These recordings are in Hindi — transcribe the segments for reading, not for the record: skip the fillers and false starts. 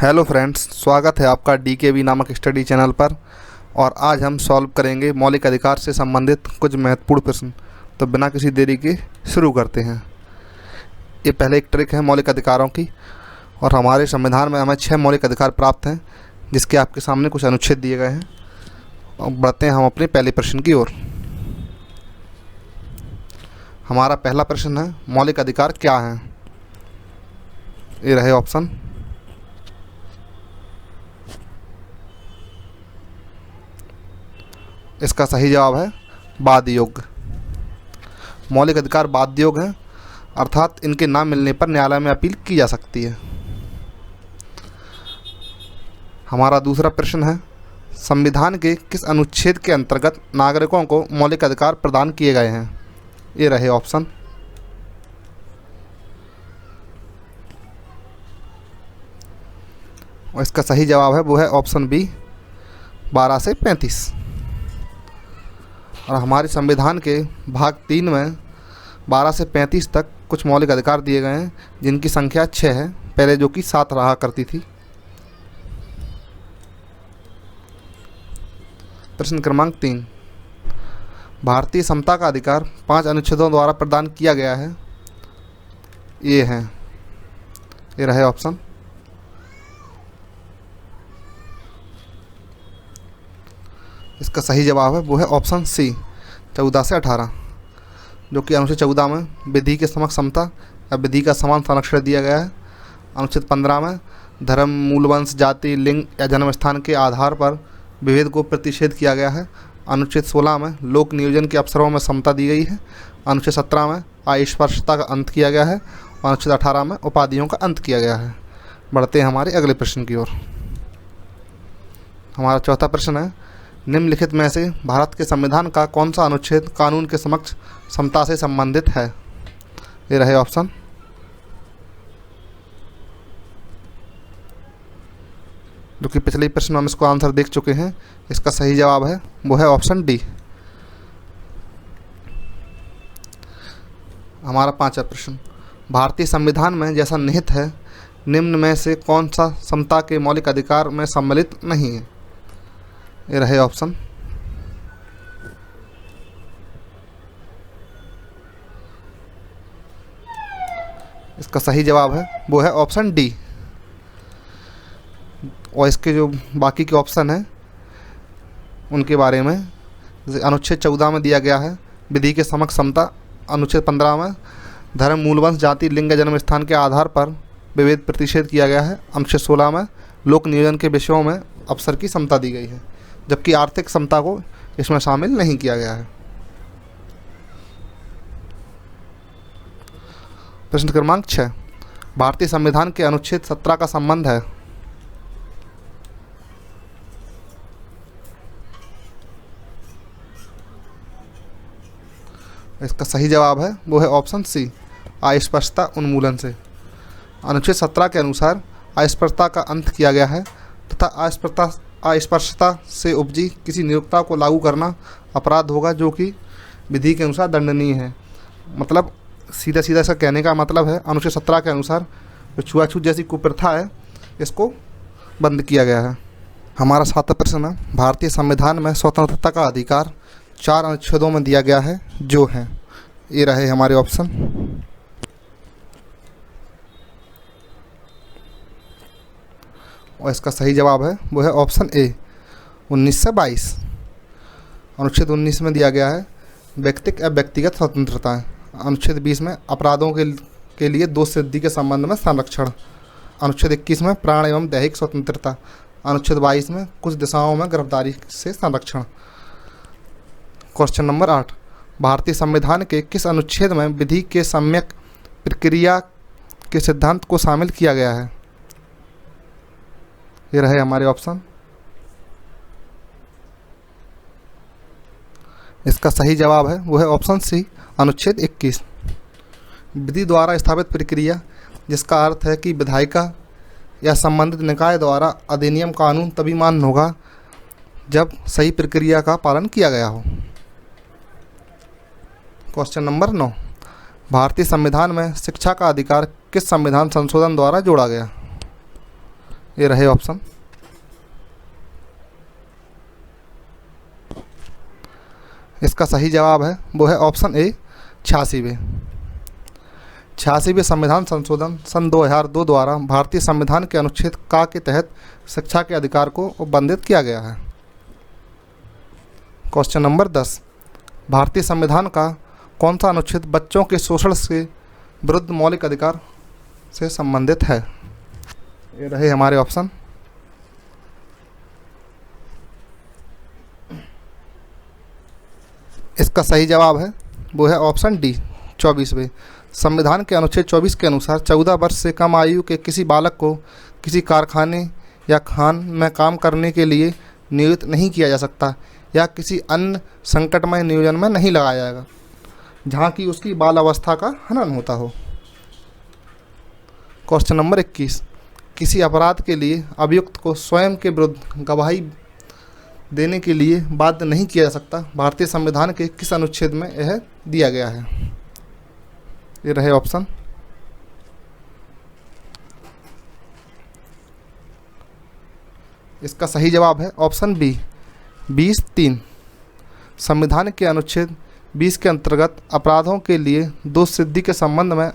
हेलो फ्रेंड्स, स्वागत है आपका DKV नामक स्टडी चैनल पर। और आज हम सॉल्व करेंगे मौलिक अधिकार से संबंधित कुछ महत्वपूर्ण प्रश्न। तो बिना किसी देरी के शुरू करते हैं। ये पहले एक ट्रिक है मौलिक अधिकारों की। और हमारे संविधान में हमें 6 मौलिक अधिकार प्राप्त हैं, जिसके आपके सामने कुछ अनुच्छेद दिए गए हैं। और बढ़ते हैं हम अपने पहले प्रश्न की ओर। हमारा पहला प्रश्न है, मौलिक अधिकार क्या हैं? ये रहे ऑप्शन। इसका सही जवाब है बाध्य योग्य। मौलिक अधिकार बाध्य योग्य हैं, अर्थात इनके ना मिलने पर न्यायालय में अपील की जा सकती है। हमारा दूसरा प्रश्न है, संविधान के किस अनुच्छेद के अंतर्गत नागरिकों को मौलिक अधिकार प्रदान किए गए हैं? ये रहे ऑप्शन। और इसका सही जवाब है वो है ऑप्शन बी, 12 से 35। और हमारे संविधान के भाग 3 में 12 से 35 तक कुछ मौलिक अधिकार दिए गए हैं, जिनकी संख्या 6 है, पहले जो कि 7 रहा करती थी। प्रश्न क्रमांक 3, भारतीय समता का अधिकार 5 अनुच्छेदों द्वारा प्रदान किया गया है। ये हैं, ये रहे ऑप्शन। इसका सही जवाब है वो है ऑप्शन सी, 14 से 18, जो कि अनुच्छेद 14 में विधि के समक्ष समता या विधि का समान संरक्षण दिया गया है। अनुच्छेद 15 में धर्म, मूल वंश, जाति, लिंग या जन्म स्थान के आधार पर विभेद को प्रतिषेध किया गया है। अनुच्छेद 16 में लोक नियोजन के अवसरों में समता दी गई है। अनुच्छेद 17 में अस्पृश्यता का अंत किया गया है। और अनुच्छेद 18 में उपाधियों का अंत किया गया है। बढ़ते हैं हमारे अगले प्रश्न की ओर। हमारा चौथा प्रश्न है, निम्नलिखित में से भारत के संविधान का कौन सा अनुच्छेद कानून के समक्ष समता से संबंधित है? ये रहे ऑप्शन। जो कि पिछले प्रश्न में हम इसको आंसर देख चुके हैं। इसका सही जवाब है वो है ऑप्शन डी। हमारा पांचवा प्रश्न, भारतीय संविधान में जैसा निहित है, निम्न में से कौन सा समता के मौलिक अधिकार में सम्मिलित नहीं है? ये रहे ऑप्शन। इसका सही जवाब है वो है ऑप्शन डी। और इसके जो बाकी के ऑप्शन हैं उनके बारे में, अनुच्छेद 14 में दिया गया है विधि के समक्ष समता। अनुच्छेद 15 में धर्म, मूल वंश, जाति, लिंग, जन्म स्थान के आधार पर विभेद प्रतिषेध किया गया है। अनुच्छेद 16 में लोक नियोजन के विषयों में अवसर की समता दी गई है, जबकि आर्थिक समता को इसमें शामिल नहीं किया गया है। प्रश्न क्रमांक 6, भारतीय संविधान के अनुच्छेद 17 का संबंध है? इसका सही जवाब है वो है ऑप्शन सी, अस्पृश्यता उन्मूलन से। अनुच्छेद 17 के अनुसार अस्पृश्यता का अंत किया गया है तथा अस्पृश्यता से उपजी किसी नियोक्ता को लागू करना अपराध होगा, जो कि विधि के अनुसार दंडनीय है। मतलब सीधा सीधा इसका कहने का मतलब है, अनुच्छेद 17 के अनुसार जो छुआछूत जैसी कुप्रथा है, इसको बंद किया गया है। हमारा 7वां प्रश्न है, भारतीय संविधान में स्वतंत्रता का अधिकार 4 अनुच्छेदों में दिया गया है, जो हैं। ये रहे हमारे ऑप्शन। और इसका सही जवाब है वो है ऑप्शन ए, 19 से 22। अनुच्छेद 19 में दिया गया है व्यक्तिक या व्यक्तिगत स्वतंत्रता। अनुच्छेद 20 में अपराधों के लिए दोष सिद्धि के संबंध में संरक्षण। अनुच्छेद 21 में प्राण एवं दैहिक स्वतंत्रता। अनुच्छेद 22 में कुछ दिशाओं में गिरफ्तारी से संरक्षण। क्वेश्चन नंबर 8, भारतीय संविधान के किस अनुच्छेद में विधि के सम्यक प्रक्रिया के सिद्धांत को शामिल किया गया है? ये रहे हमारे ऑप्शन। इसका सही जवाब है वो है ऑप्शन सी, अनुच्छेद 21। विधि द्वारा स्थापित प्रक्रिया, जिसका अर्थ है कि विधायिका या संबंधित निकाय द्वारा अधिनियम कानून तभी मान्य होगा जब सही प्रक्रिया का पालन किया गया हो। क्वेश्चन नंबर 9, भारतीय संविधान में शिक्षा का अधिकार किस संविधान संशोधन द्वारा जोड़ा गया? ये रहे ऑप्शन। इसका सही जवाब है वो है ऑप्शन ए 86वें। 86वें संविधान संशोधन सन 2002 द्वारा भारतीय संविधान के अनुच्छेद का के तहत शिक्षा के अधिकार को उपबंधित किया गया है। क्वेश्चन नंबर 10, भारतीय संविधान का कौन सा अनुच्छेद बच्चों के शोषण के विरुद्ध मौलिक अधिकार से संबंधित है? ये रहे हमारे ऑप्शन। इसका सही जवाब है वो है ऑप्शन डी 24वें। संविधान के अनुच्छेद 24 के अनुसार 14 वर्ष से कम आयु के किसी बालक को किसी कारखाने या खान में काम करने के लिए नियुक्त नहीं किया जा सकता या किसी अन्य संकटमय नियोजन में नहीं लगाया जाएगा जहाँ की उसकी बाल अवस्था का हनन होता हो। क्वेश्चन नंबर 21, किसी अपराध के लिए अभियुक्त को स्वयं के विरुद्ध गवाही देने के लिए बाध्य नहीं किया जा सकता, भारतीय संविधान के किस अनुच्छेद में यह दिया गया है? ये रहे ऑप्शन। इसका सही जवाब है ऑप्शन बी 20(3). संविधान के अनुच्छेद 20 के अंतर्गत अपराधों के लिए दोष सिद्धि के संबंध में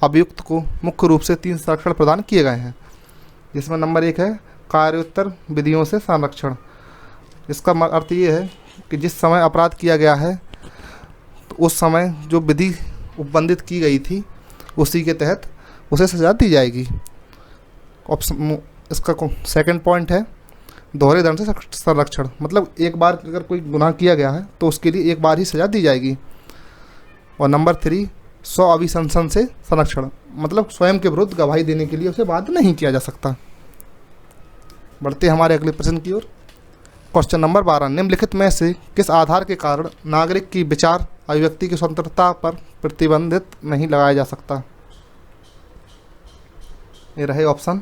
अभियुक्त को मुख्य रूप से 3 संरक्षण प्रदान किए गए हैं, जिसमें नंबर 1 है कार्योत्तर विधियों से संरक्षण। इसका अर्थ ये है कि जिस समय अपराध किया गया है तो उस समय जो विधि उपबंधित की गई थी उसी के तहत उसे सजा दी जाएगी। ऑप्शन इसका सेकंड पॉइंट है दोहरे दंड से संरक्षण, मतलब एक बार अगर कोई गुनाह किया गया है तो उसके लिए एक बार ही सजा दी जाएगी। और नंबर 3 स्व अभिशंसन से संरक्षण, मतलब स्वयं के विरुद्ध गवाही देने के लिए उसे बाध्य नहीं किया जा सकता। बढ़ते हमारे अगले प्रश्न की ओर। क्वेश्चन नंबर 12, निम्नलिखित में से किस आधार के कारण नागरिक की विचार अभिव्यक्ति की स्वतंत्रता पर प्रतिबंधित नहीं लगाया जा सकता? ये रहे ऑप्शन।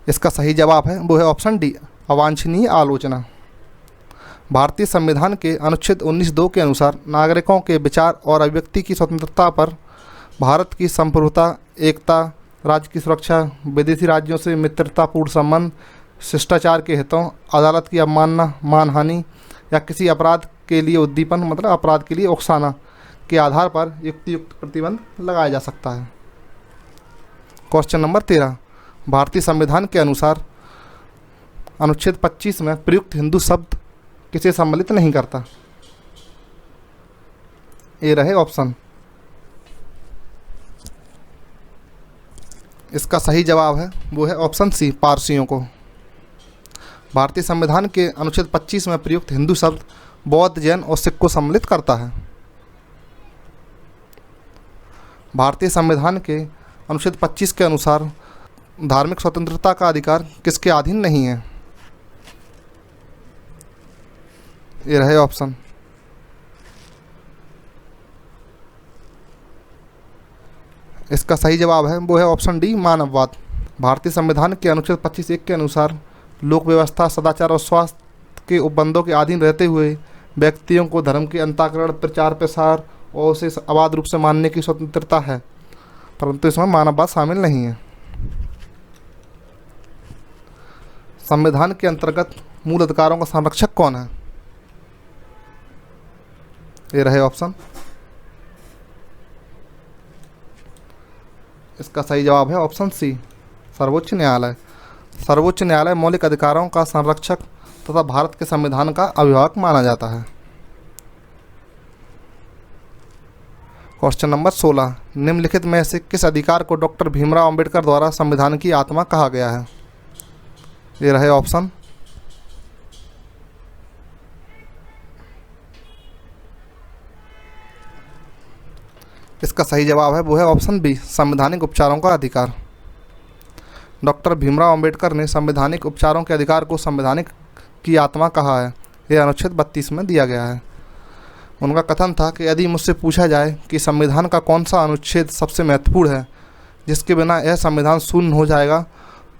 इसका सही जवाब है वो है ऑप्शन डी अवांछनीय आलोचना। भारतीय संविधान के अनुच्छेद 19(2) के अनुसार नागरिकों के विचार और अभिव्यक्ति की स्वतंत्रता पर भारत की संप्रभुता, एकता, राज्य की सुरक्षा, विदेशी राज्यों से मित्रतापूर्ण संबंध, शिष्टाचार के हितों, अदालत की अवमानना, मानहानि या किसी अपराध के लिए उद्दीपन, मतलब अपराध के लिए उकसाना के आधार पर युक्तियुक्त प्रतिबंध लगाया जा सकता है। क्वेश्चन नंबर 13, भारतीय संविधान के अनुसार अनुच्छेद 25 में प्रयुक्त हिंदू शब्द किसे सम्मिलित नहीं करता? ये रहे ऑप्शन। इसका सही जवाब है वो है ऑप्शन सी पारसियों को। भारतीय संविधान के अनुच्छेद 25 में प्रयुक्त हिंदू शब्द बौद्ध, जैन और सिख को सम्मिलित करता है। भारतीय संविधान के अनुच्छेद 25 के अनुसार धार्मिक स्वतंत्रता का अधिकार किसके अधीन नहीं है? ये रहे ऑप्शन। इसका सही जवाब है वो है ऑप्शन डी मानववाद। भारतीय संविधान के अनुच्छेद 25(1) के अनुसार लोक व्यवस्था, सदाचार और स्वास्थ्य के उपबंधों के अधीन रहते हुए व्यक्तियों को धर्म के अंतःकरण, प्रचार प्रसार और उसे अबाध रूप से मानने की स्वतंत्रता है, परंतु इसमें मानववाद शामिल नहीं है। संविधान के अंतर्गत मूल अधिकारों का संरक्षक कौन है? ये रहे ऑप्शन। इसका सही जवाब है ऑप्शन सी सर्वोच्च न्यायालय। सर्वोच्च न्यायालय मौलिक अधिकारों का संरक्षक तथा भारत के संविधान का अभिभावक माना जाता है। क्वेश्चन नंबर 16, निम्नलिखित में से किस अधिकार को डॉक्टर भीमराव अंबेडकर द्वारा संविधान की आत्मा कहा गया है? ये रहे ऑप्शन। इसका सही जवाब है वो है ऑप्शन बी संवैधानिक उपचारों का अधिकार। डॉक्टर भीमराव अंबेडकर ने संवैधानिक उपचारों के अधिकार को संवैधानिक की आत्मा कहा है। यह अनुच्छेद 32 में दिया गया है। उनका कथन था कि यदि मुझसे पूछा जाए कि संविधान का कौन सा अनुच्छेद सबसे महत्वपूर्ण है जिसके बिना यह संविधान शून्य हो जाएगा,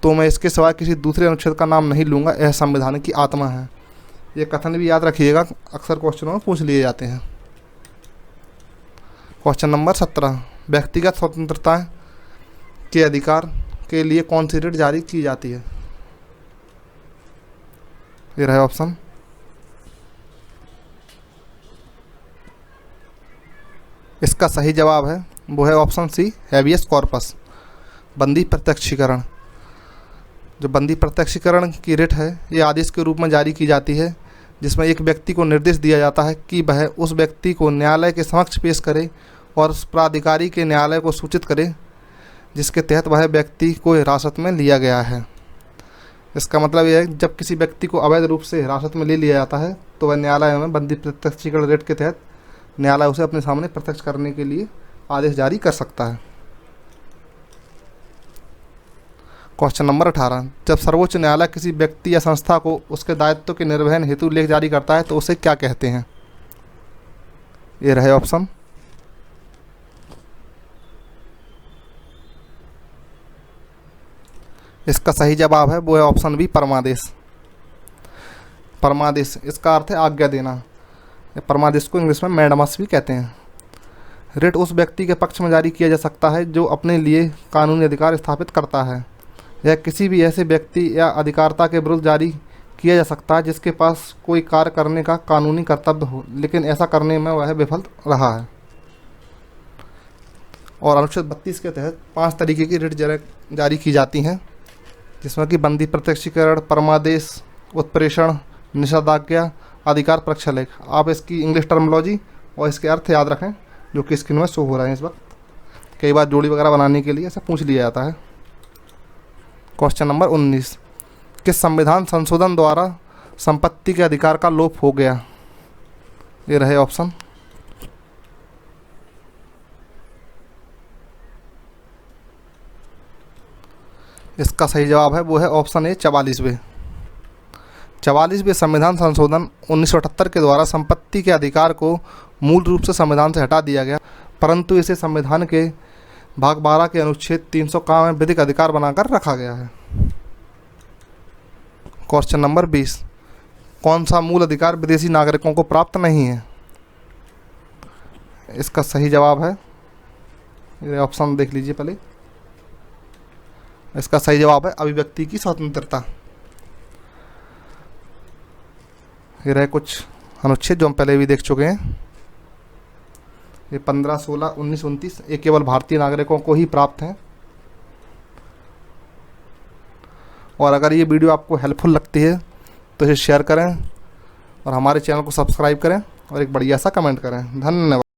तो मैं इसके सिवाय किसी दूसरे अनुच्छेद का नाम नहीं लूँगा। यह संविधान की आत्मा है। ये कथन भी याद रखिएगा, अक्सर क्वेश्चनों में पूछ लिए जाते हैं। क्वेश्चन नंबर 17, व्यक्तिगत स्वतंत्रता के अधिकार के लिए कौन सी रिट जारी की जाती है? ये रहे ऑप्शन। इसका सही जवाब है वो है ऑप्शन सी, हैबियस कॉर्पस, बंदी प्रत्यक्षीकरण। जो बंदी प्रत्यक्षीकरण की रिट है ये आदेश के रूप में जारी की जाती है, जिसमें एक व्यक्ति को निर्देश दिया जाता है कि वह उस व्यक्ति को न्यायालय के समक्ष पेश करे और उस प्राधिकारी के न्यायालय को सूचित करे जिसके तहत वह व्यक्ति को हिरासत में लिया गया है। इसका मतलब यह है जब किसी व्यक्ति को अवैध रूप से हिरासत में ले लिया जाता है तो वह न्यायालय में बंदी प्रत्यक्षीकरण रिट के तहत न्यायालय उसे अपने सामने प्रत्यक्ष करने के लिए आदेश जारी कर सकता है। क्वेश्चन नंबर 18, जब सर्वोच्च न्यायालय किसी व्यक्ति या संस्था को उसके दायित्व के निर्वहन हेतु लेख जारी करता है तो उसे क्या कहते हैं? ये रहे ऑप्शन। इसका सही जवाब है वो है ऑप्शन बी, परमादेश। परमादेश इसका अर्थ है आज्ञा देना। परमादेश को इंग्लिश में मैंडामस भी कहते हैं। रिट उस व्यक्ति के पक्ष में जारी किया जा सकता है जो अपने लिए कानूनी अधिकार स्थापित करता है। यह किसी भी ऐसे व्यक्ति या अधिकारता के विरुद्ध जारी किया जा सकता है जिसके पास कोई कार्य करने का कानूनी कर्तव्य हो, लेकिन ऐसा करने में वह विफल रहा है। और अनुच्छेद 32 के तहत 5 तरीके की रिट जारी की जाती हैं, जिसमें कि बंदी प्रत्यक्षीकरण, परमादेश, उत्प्रेषण, निषेधाज्ञा, अधिकार प्रक्षालेख। आप इसकी इंग्लिश टर्मिनोलॉजी और इसके अर्थ याद रखें जो कि स्क्रीन में शो हो रहे हैं इस वक्त। कई बार जोड़ी वगैरह बनाने के लिए ऐसा पूछ लिया जाता है। क्वेश्चन नंबर 19, किस संविधान संशोधन द्वारा संपत्ति के अधिकार का लोप हो गया? ये रहे ऑप्शन। इसका सही जवाब है वो है ऑप्शन ए, 44वें। 44वें संविधान संशोधन 1978 के द्वारा संपत्ति के अधिकार को मूल रूप से संविधान से हटा दिया गया, परंतु इसे संविधान के भाग 12 के अनुच्छेद 300 में विधिक अधिकार बनाकर रखा गया है। क्वेश्चन नंबर 20, कौन सा मूल अधिकार विदेशी नागरिकों को प्राप्त नहीं है? इसका सही जवाब है, ये ऑप्शन देख लीजिए पहले। इसका सही जवाब है अभिव्यक्ति की स्वतंत्रता। ये रहे कुछ अनुच्छेद जो हम पहले भी देख चुके हैं। ये 15, 16, 19, 29 ये केवल भारतीय नागरिकों को ही प्राप्त हैं। और अगर ये वीडियो आपको हेल्पफुल लगती है तो इसे शेयर करें और हमारे चैनल को सब्सक्राइब करें और एक बढ़िया सा कमेंट करें। धन्यवाद।